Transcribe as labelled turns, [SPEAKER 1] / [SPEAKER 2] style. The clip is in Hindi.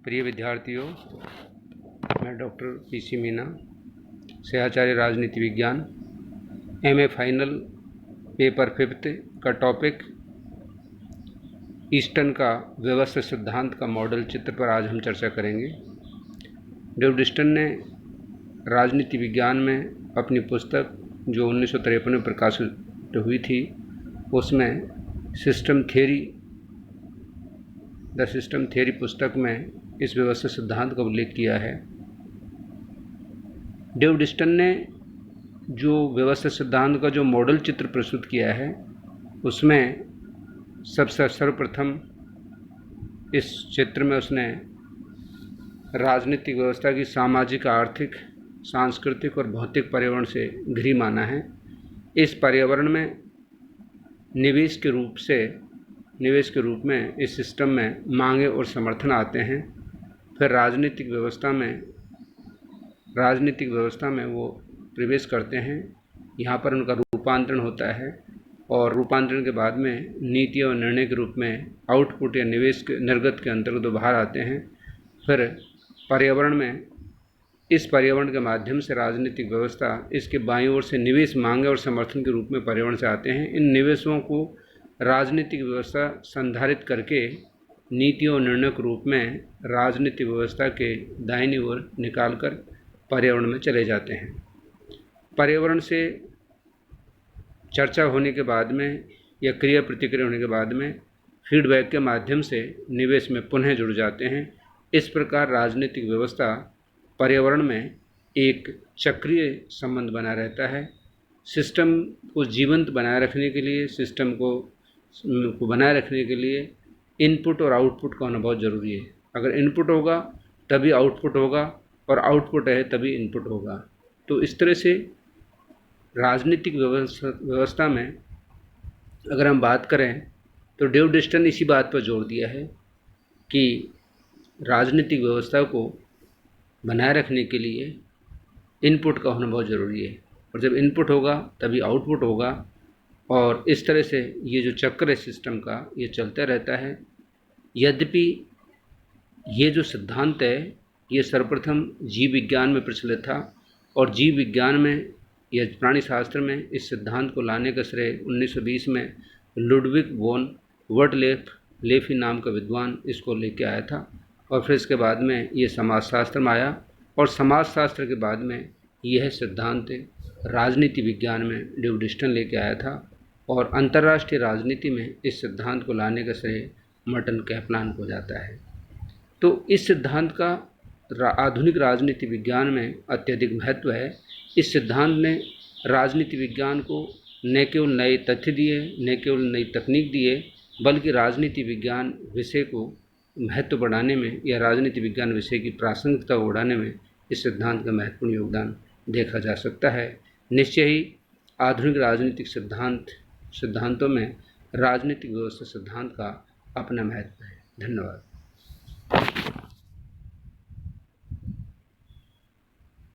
[SPEAKER 1] प्रिय विद्यार्थियों, मैं डॉक्टर पीसी मीना, सहआचार्य राजनीति विज्ञान, एमए फाइनल पेपर 5 का टॉपिक ईस्टर्न का व्यवस्थित सिद्धांत का मॉडल चित्र पर आज हम चर्चा करेंगे। डेविड ईस्टन ने राजनीति विज्ञान में अपनी पुस्तक जो 1953 में प्रकाशित हुई थी, उसमें द सिस्टम थ्योरी पुस्तक में इस व्यवस्थित सिद्धांत का उल्लेख किया है। डेविड ईस्टन ने जो व्यवस्थित सिद्धांत का जो मॉडल चित्र प्रस्तुत किया है, उसमें सबसे सर्वप्रथम इस चित्र में उसने राजनीतिक व्यवस्था की सामाजिक, आर्थिक, सांस्कृतिक और भौतिक पर्यावरण से घिरी माना है। इस पर्यावरण में निवेश के रूप में इस सिस्टम में मांगे और समर्थन आते हैं। फिर राजनीतिक व्यवस्था में वो प्रवेश करते हैं। यहाँ पर उनका रूपांतरण होता है और रूपांतरण के बाद में नीति और निर्णय के रूप में आउटपुट या निर्गत के अंतर्गत बाहर आते हैं। फिर इस पर्यावरण के माध्यम से राजनीतिक व्यवस्था इसके बाईं ओर से निवेश, मांगे और समर्थन के रूप में पर्यावरण से आते हैं। इन निवेशों को राजनीतिक व्यवस्था संधारित करके नीतियों और निर्णय के रूप में राजनीतिक व्यवस्था के दाहिनी ओर निकालकर पर्यावरण में चले जाते हैं। पर्यावरण से चर्चा होने के बाद में या क्रिया प्रतिक्रिया होने के बाद में फीडबैक के माध्यम से निवेश में पुनः जुड़ जाते हैं। इस प्रकार राजनीतिक व्यवस्था पर्यावरण में एक चक्रीय संबंध बना रहता है। सिस्टम को जीवंत बनाए रखने के लिए, सिस्टम को बनाए रखने के लिए इनपुट और आउटपुट का होना बहुत ज़रूरी है। अगर इनपुट होगा तभी आउटपुट होगा और आउटपुट है तभी इनपुट होगा। तो इस तरह से राजनीतिक व्यवस्था में अगर हम बात करें तो डेविड ईस्टन ने इसी बात पर जोर दिया है कि राजनीतिक व्यवस्था को बनाए रखने के लिए इनपुट का होना बहुत ज़रूरी है और जब इनपुट होगा तभी आउटपुट होगा। और इस तरह से ये जो चक्र है सिस्टम का, ये चलता रहता है। यद्यपि ये जो सिद्धांत है, ये सर्वप्रथम जीव विज्ञान में प्रचलित था और जीव विज्ञान में या प्राणी शास्त्र में इस सिद्धांत को लाने का श्रेय 1920 में लुडविग वॉन वर्टलेफी नाम का विद्वान इसको लेके आया था। और फिर इसके बाद में ये समाजशास्त्र में आया और समाजशास्त्र के बाद में यह सिद्धांत राजनीति विज्ञान में डेविड ईस्टन लेके आया था और अंतर्राष्ट्रीय राजनीति में इस सिद्धांत को लाने का श्रेय मर्टन कैप्लान को जाता है। तो इस सिद्धांत का आधुनिक राजनीति विज्ञान में अत्यधिक महत्व है। इस सिद्धांत ने राजनीति विज्ञान को न केवल नए तथ्य दिए, न केवल नई तकनीक दिए, बल्कि राजनीति विज्ञान विषय को महत्व बढ़ाने में या राजनीति विज्ञान विषय की प्रासंगिकता को बढ़ाने में इस सिद्धांत का महत्वपूर्ण योगदान देखा जा सकता है। निश्चय ही आधुनिक राजनीतिक सिद्धांतों में राजनीतिक व्यवस्था सिद्धांत का अपना महत्व है। धन्यवाद।